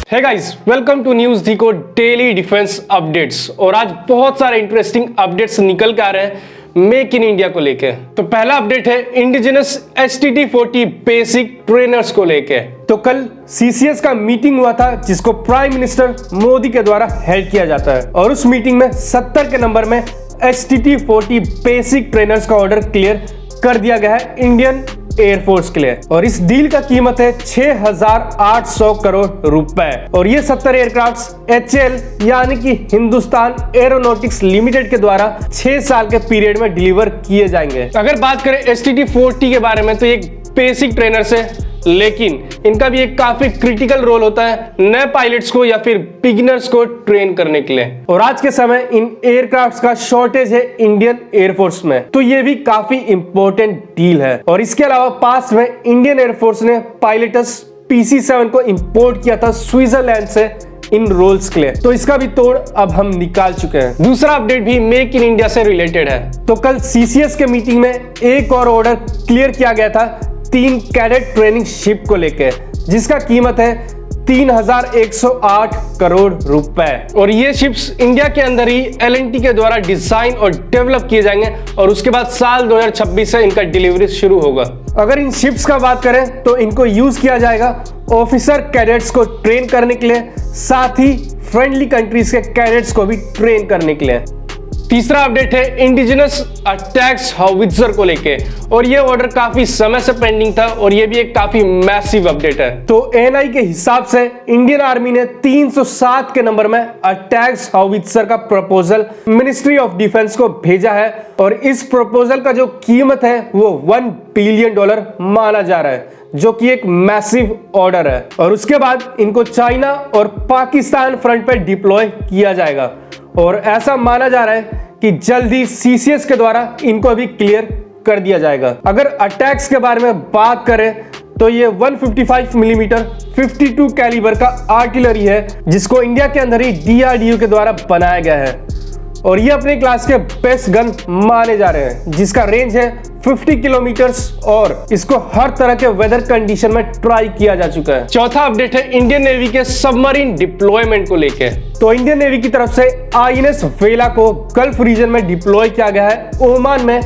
Hey guys, welcome to news डिको daily defence updates. और आज बहुत सारे इंटरेस्टिंग अपडेट्स निकल के आ रहे हैं मेक इन इंडिया को लेके। तो पहला अपडेट है इंडिजिनस STT-40 बेसिक ट्रेनर्स को लेके। तो कल CCS का मीटिंग हुआ था जिसको प्राइम मिनिस्टर मोदी के द्वारा हेल्ड किया जाता है और उस मीटिंग में 70 के नंबर में STT-40 बेसिक ट्रेनर्स का ऑर्डर क्लियर कर दिया गया है इंडियन एयरफोर्स के लिए। और इस डील का कीमत है 6,800 करोड़ रुपए और ये 70 एयरक्राफ्ट HAL यानी कि हिंदुस्तान एरोनॉटिक्स लिमिटेड के द्वारा 6 साल के पीरियड में डिलीवर किए जाएंगे। अगर बात करें STT-40 के बारे में तो ये बेसिक ट्रेनर्स है, लेकिन इनका भी एक काफी क्रिटिकल रोल होता है नए पायलट्स को या फिर बिगिनर्स को ट्रेन करने के लिए। और आज के समय इन एयरक्राफ्ट्स का शॉर्टेज है इंडियन एयरफोर्स में, तो ये भी काफी इंपॉर्टेंट डील है। और इसके अलावा पास में इंडियन एयरफोर्स ने पायलटस PC-7 को इंपोर्ट किया था स्विट्जरलैंड से इन रोल्स के लिए, तो इसका भी तोड़ अब हम निकाल चुके हैं। दूसरा अपडेट भी मेक इन इंडिया से रिलेटेड है। तो कल CCS के मीटिंग में एक और ऑर्डर क्लियर किया गया था 3 कैडेट ट्रेनिंग शिप को लेकर, जिसका कीमत है 3,108 करोड़ रुपए। और ये शिप्स इंडिया के अंदर ही L&T के द्वारा डिजाइन और डेवलप किए जाएंगे और उसके बाद साल 2026 से इनका डिलीवरी शुरू होगा। अगर इन शिप्स का बात करें तो इनको यूज किया जाएगा ऑफिसर कैडेट्स को ट्रेन करने के लिए, साथ ही फ्रेंडली कंट्रीज के कैडेट्स को भी ट्रेन करने के लिए। तीसरा अपडेट है इंडिजिनस अटैक्स हाउवित्जर को लेके, और ये ऑर्डर काफी समय से पेंडिंग था और ये भी एक काफी मैसिव अपडेट है। तो ANI के हिसाब से इंडियन आर्मी ने 307 के नंबर में अटैक्स हाउवित्जर का प्रपोजल मिनिस्ट्री ऑफ डिफेंस को भेजा है और इस प्रपोजल का जो कीमत है वो $1 बिलियन माना जा रहा है, जो कि एक मैसिव ऑर्डर है। और उसके बाद इनको चाइना और पाकिस्तान फ्रंट पर डिप्लॉय किया जाएगा और ऐसा माना जा रहा है कि जल्द ही CCS के द्वारा इनको भी क्लियर कर दिया जाएगा। अगर अटैक्स के बारे में बात करें तो ये 155 मिलीमीटर 52 कैलिबर का आर्टिलरी है जिसको इंडिया के अंदर ही DRDO के द्वारा बनाया गया है और ये अपने क्लास के बेस्ट गन माने जा रहे हैं, जिसका रेंज है 50 किलोमीटर्स और इसको हर तरह के वेदर कंडीशन में ट्राई किया जा चुका है। चौथा अपडेट है इंडियन नेवी के सबमरीन डिप्लॉयमेंट को लेके। तो इंडियन नेवी की तरफ से INS वेला को गल्फ रीजन में डिप्लॉय किया गया है ओमान में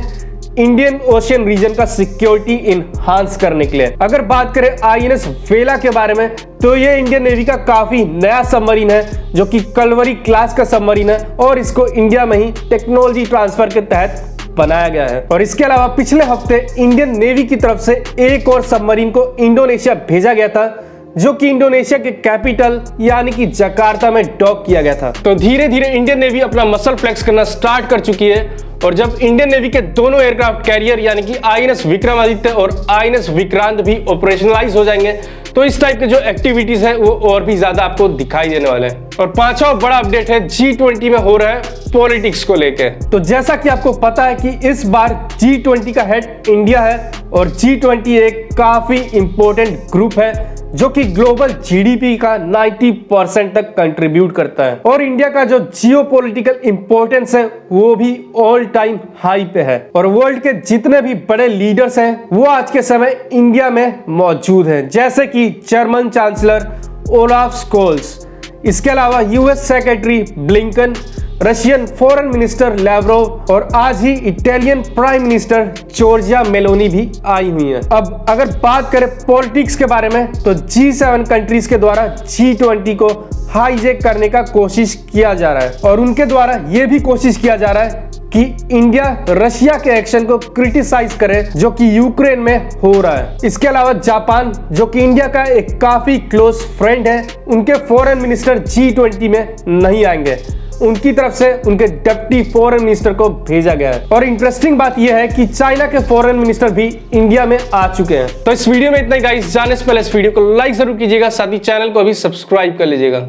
इंडियन ओशियन रीजन का सिक्योरिटी इनहांस करने के लिए। अगर बात करें INS वेला के बारे में तो ये इंडियन नेवी का काफी नया सबमरीन है जो कि कलवरी क्लास का सबमरीन है और इसको इंडिया में ही टेक्नोलॉजी ट्रांसफर के तहत बनाया गया है। और इसके अलावा पिछले हफ्ते इंडियन नेवी की तरफ से एक और सबमरीन को इंडोनेशिया भेजा गया था जो कि इंडोनेशिया के कैपिटल यानी कि जकार्ता में डॉक किया गया था। तो धीरे धीरे इंडियन नेवी अपना मसल फ्लेक्स करना स्टार्ट कर चुकी है और जब इंडियन नेवी के दोनों एयरक्राफ्ट कैरियर यानी कि INS विक्रमादित्य और INS विक्रांत भी ऑपरेशनलाइज हो जाएंगे तो इस टाइप के जो एक्टिविटीज है वो और भी ज्यादा आपको दिखाई देने वाले हैं। और पांचवा बड़ा अपडेट है G20 में हो रहा है पॉलिटिक्स को लेके। तो जैसा कि आपको पता है कि इस बार G20 का हेड इंडिया है और G20 एक काफी इंपॉर्टेंट ग्रुप है जो कि ग्लोबल GDP का 90% तक कंट्रीब्यूट करता है और इंडिया का जो जियोपॉलिटिकल इंपॉर्टेंस है वो भी ऑल टाइम हाई पे है। और वर्ल्ड के जितने भी बड़े लीडर्स हैं वो आज के समय इंडिया में मौजूद हैं, जैसे कि जर्मन चांसलर ओलाफ स्कोल्स, इसके अलावा US secretary Blinken, Russian foreign minister Lavrov और आज ही Italian prime minister Giorgia Meloni भी आई हुई हैं। अब अगर बात करें पॉलिटिक्स के बारे में तो G7 कंट्रीज के द्वारा G20 को हाईजैक करने का कोशिश किया जा रहा है और उनके द्वारा यह भी कोशिश किया जा रहा है कि इंडिया रशिया के एक्शन को क्रिटिसाइज करे जो कि यूक्रेन में हो रहा है। इसके अलावा जापान जो कि इंडिया का एक काफी क्लोज फ्रेंड है, उनके फॉरेन मिनिस्टर G20 में नहीं आएंगे, उनकी तरफ से उनके डिप्टी फॉरेन मिनिस्टर को भेजा गया है। और इंटरेस्टिंग बात यह है कि चाइना के फॉरेन मिनिस्टर भी इंडिया में आ चुके हैं। तो इस वीडियो में इतना ही गाइस, जाने से पहले इस वीडियो को लाइक जरूर कीजिएगा, साथ ही चैनल को भी सब्सक्राइब कर लीजिएगा।